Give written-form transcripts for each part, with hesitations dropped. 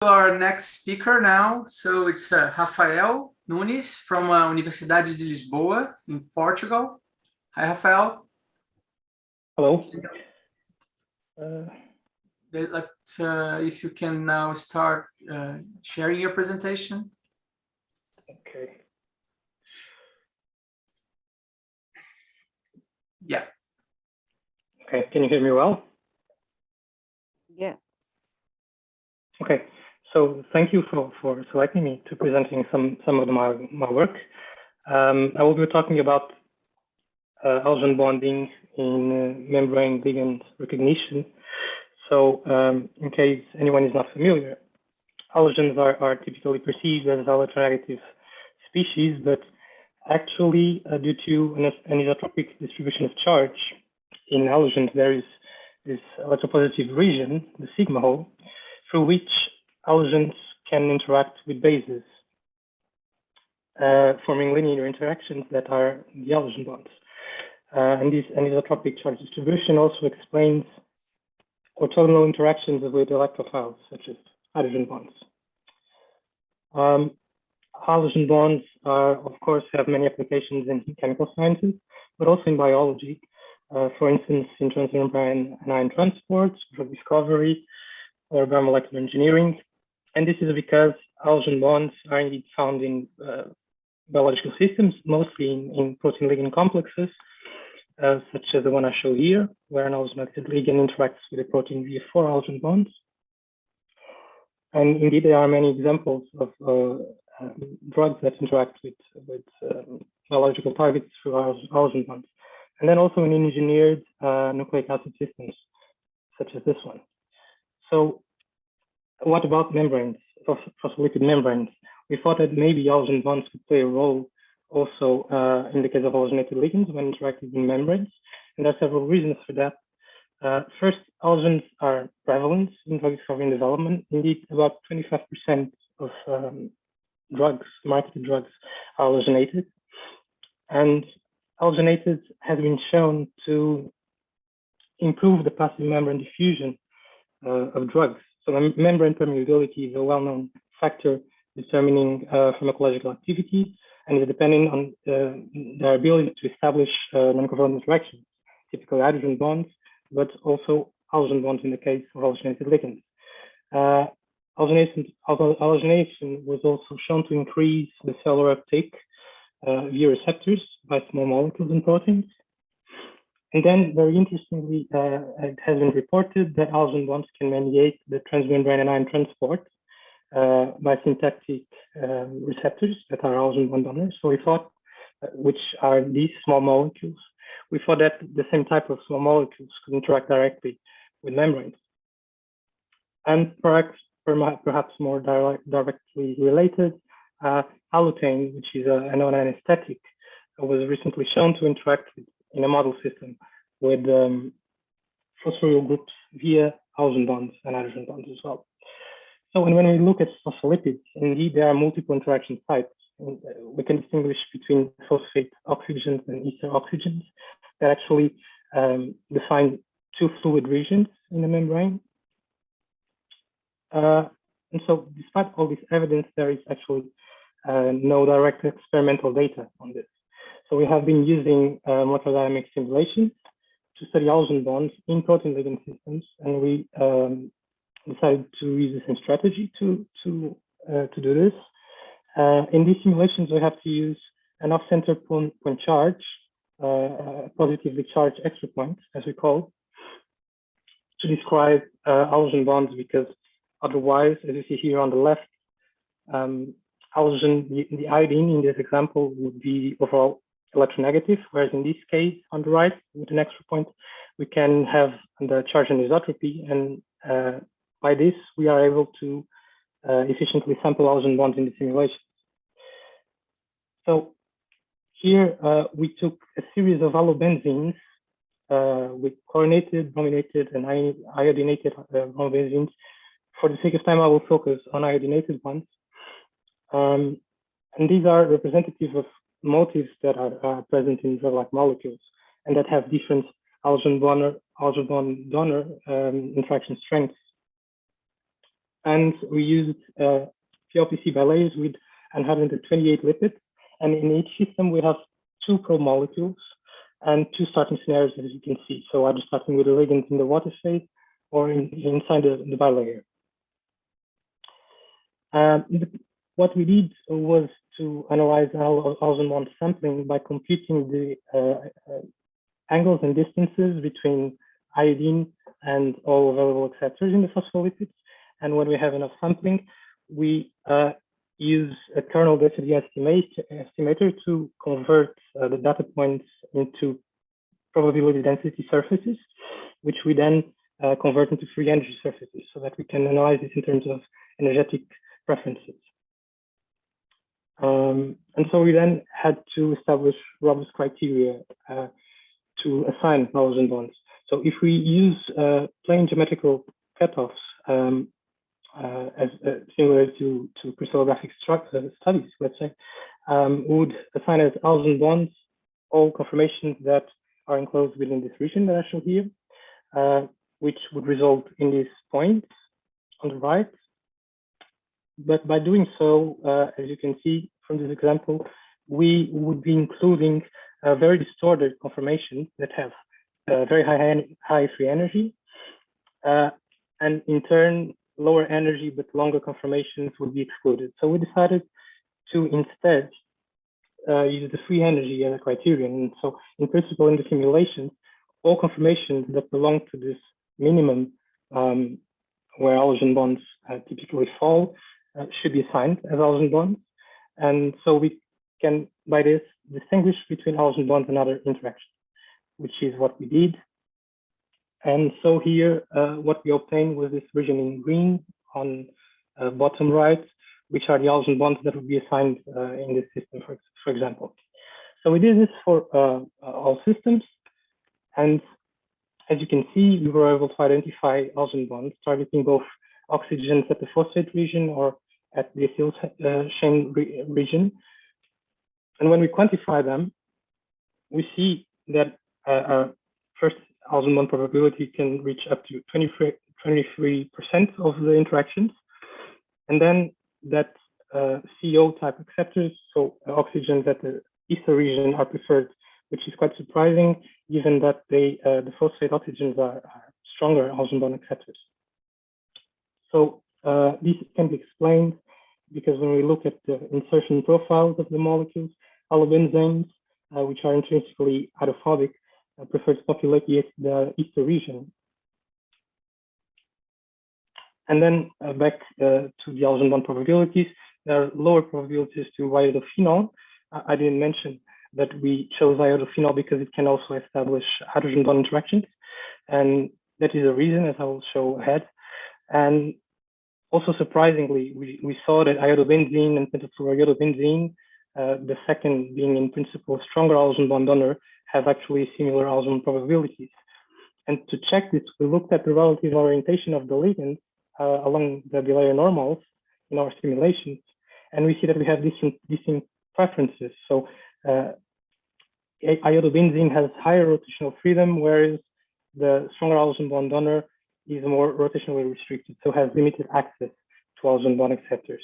Our next speaker now, so it's Rafael Nunes from Universidade de Lisboa in Portugal. Hi, Rafael. Hello. If you can now start sharing your presentation. Okay. Yeah. Okay, can you hear me well? Yeah. Okay, so thank you for selecting me to presenting some of my work. I will be talking about halogen bonding in membrane-ligand recognition. So in case anyone is not familiar, halogens are typically perceived as electronegative species, but actually due to an anisotropic distribution of charge in halogens, there is this electropositive region, the sigma hole, through which halogens can interact with bases, forming linear interactions that are the halogen bonds. And this anisotropic charge distribution also explains orthogonal interactions with electrophiles, such as hydrogen bonds. Halogen bonds of course, have many applications in chemical sciences, but also in biology. For instance, in transmembrane ion transport, drug discovery, or biomolecular engineering. And this is because halogen bonds are indeed found in biological systems, mostly in protein-ligand complexes, such as the one I show here, where an halogenated ligand interacts with a protein via 4 halogen bonds. And indeed, there are many examples of drugs that interact with biological targets through halogen bonds. And then also in engineered nucleic acid systems, such as this one. So what about membranes, phospholipid membranes? We thought that maybe halogen bonds could play a role also in the case of halogenated ligands when interacting in membranes. And there are several reasons for that. First, halogens are prevalent in drug discovery and development. Indeed, about 25% of marketed drugs are halogenated. And halogenated has been shown to improve the passive membrane diffusion of drugs. So membrane permeability is a well-known factor determining pharmacological activity and is depending on their ability to establish non-covalent interactions, typically hydrogen bonds, but also halogen bonds in the case of halogenated ligands. Halogenation was also shown to increase the cellular uptake via receptors by small molecules and proteins. And then, very interestingly, it has been reported that halogen bonds can mediate the transmembrane ion transport by syntactic receptors that are halogen bond donors. So we thought, which are these small molecules, we thought that the same type of small molecules could interact directly with membranes. And perhaps more directly related, halothane, which is a non-anesthetic, was recently shown to interact in a model system with phosphoryl groups via halogen bonds and hydrogen bonds as well. So when we look at phospholipids, indeed there are multiple interaction sites. We can distinguish between phosphate oxygens and ester oxygens that actually define two fluid regions in the membrane. And so despite all this evidence, there is actually no direct experimental data on this. So we have been using molecular dynamic simulation to study halogen bonds in protein ligand systems, and we decided to use the same strategy to do this. In these simulations, we have to use an off-center point charge, positively charged extra point, as we call, to describe halogen bonds, because otherwise, as you see here on the left, halogen, the iodine in this example would be overall electronegative, whereas in this case, on the right, with an extra point, we can have the charge anisotropy, and by this, we are able to efficiently sample halogen bonds in the simulation. So here, we took a series of halobenzenes with chlorinated, brominated, and iodinated halobenzenes. For the sake of time, I will focus on iodinated ones. And these are representative of motifs that are present in drug-like molecules and that have different halogen bond donor interaction strengths. And we used PLPC bilayers with 128 lipids. And in each system, we have 2 probe molecules and 2 starting scenarios, as you can see. So either starting with the ligand in the water phase or inside the bilayer. What we did was to analyze Halogen bond sampling by computing the angles and distances between iodine and all available acceptors in the phospholipids. And when we have enough sampling, we use a kernel density estimator to convert the data points into probability density surfaces, which we then convert into free energy surfaces so that we can analyze this in terms of energetic preferences. And so we then had to establish robust criteria to assign Halogen bonds. So if we use plain geometrical cutoffs as similar to crystallographic studies, let's say, would assign as Halogen bonds all conformations that are enclosed within this region that I show here, which would result in these points on the right. But by doing so, as you can see from this example, we would be including very distorted conformations that have very high free energy, and in turn, lower energy but longer conformations would be excluded. So we decided to instead use the free energy as a criterion. And so in principle, in the simulations, all conformations that belong to this minimum where Halogen bonds typically fall should be assigned as Halogen bonds. And so we can, by this, distinguish between Halogen bonds and other interactions, which is what we did. And so here, what we obtained was this region in green on bottom right, which are the Halogen bonds that would be assigned in this system, for example. So we did this for all systems. And as you can see, we were able to identify Halogen bonds targeting both oxygens at the phosphate region or at the acyl chain region. And when we quantify them, we see that first Halogen bond probability can reach up to 23% of the interactions. And then that CO type acceptors, so oxygens at the ether region are preferred, which is quite surprising given that the phosphate oxygens are stronger Halogen bond acceptors. So this can be explained because when we look at the insertion profiles of the molecules, halobenzenes, which are intrinsically hydrophobic, prefer to populate the ether region. And then back to the Halogen bond probabilities, there are lower probabilities to iodophenol. I didn't mention that we chose iodophenol because it can also establish hydrogen bond interactions. And that is a reason, as I will show ahead. And also surprisingly, we saw that iodobenzene and pentafluoroiodobenzene, the second being in principle stronger Halogen bond donor, have actually similar Halogen probabilities. And to check this, we looked at the relative orientation of the ligands along the bilayer normals in our simulations, and we see that we have distinct preferences. So iodobenzene has higher rotational freedom, whereas the stronger Halogen bond donor is more rotationally restricted, so has limited access to Halogen bond acceptors.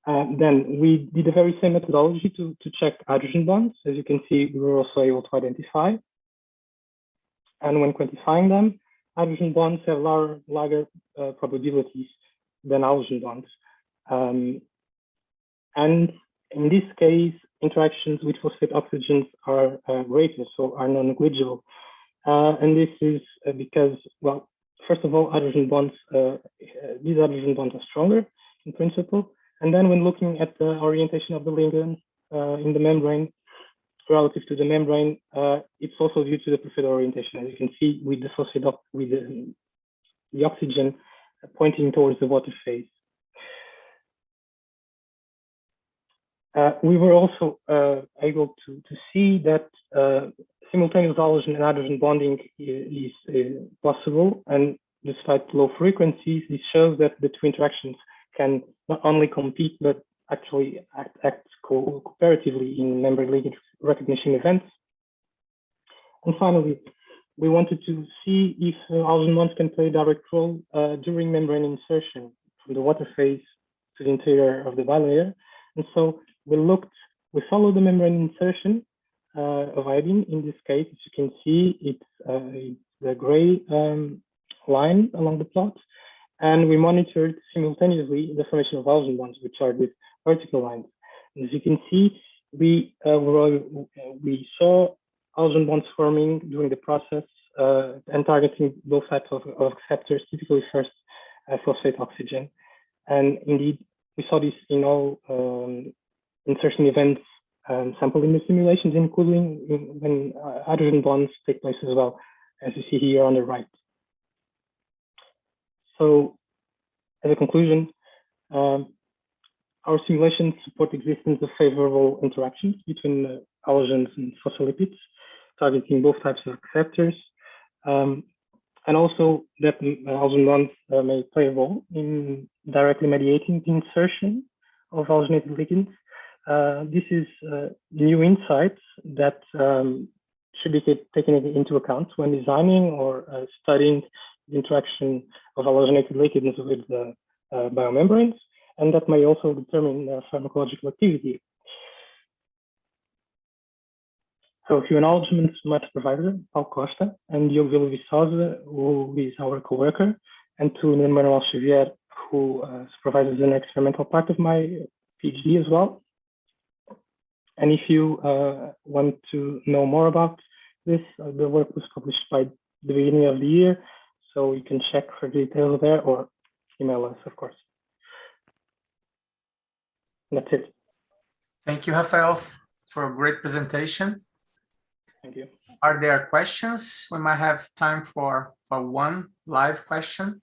Then we did the very same methodology to check hydrogen bonds. As you can see, we were also able to identify. And when quantifying them, hydrogen bonds have larger probabilities than halogen bonds. And in this case, interactions with phosphate oxygens are greater, so are non-negligible. And this is because, well, first of all, hydrogen bonds, these hydrogen bonds are stronger in principle. And then when looking at the orientation of the ligand in the membrane relative to the membrane, it's also due to the preferred orientation. As you can see with the phosphate with the oxygen pointing towards the water phase. We were also able to see that simultaneous halogen and hydrogen bonding is possible, and despite low frequencies, this shows that the two interactions can not only compete but actually act cooperatively in membrane-ligand recognition events. And finally, we wanted to see if halogen bonds can play a direct role during membrane insertion from the water phase to the interior of the bilayer. And so we followed the membrane insertion of iodine. In this case, as you can see, it's the gray line along the plot. And we monitored simultaneously the formation of halogen bonds, which are with vertical lines. And as you can see, we saw halogen bonds forming during the process and targeting both types of receptors, typically first phosphate oxygen. And indeed, we saw this in all insertion events sampled in the simulations, including when hydrogen bonds take place as well, as you see here on the right. So, as a conclusion, our simulations support the existence of favorable interactions between halogens and phospholipids, targeting both types of receptors, and also that halogen bonds may play a role in directly mediating the insertion of halogenated ligands. This is new insights that should be taken into account when designing or studying the interaction of halogenated ligands with the biomembranes, and that may also determine pharmacological activity. So here acknowledgements to my supervisor, Paulo Costa, and Diogo Vila Viçosa, who is our co-worker, and to Manuel Xavier, who supervises an experimental part of my PhD as well. And if you want to know more about this, the work was published by the beginning of the year, so you can check for details there or email us, of course. That's it. Thank you, Rafael, for a great presentation. Thank you. Are there questions? We might have time for one live question.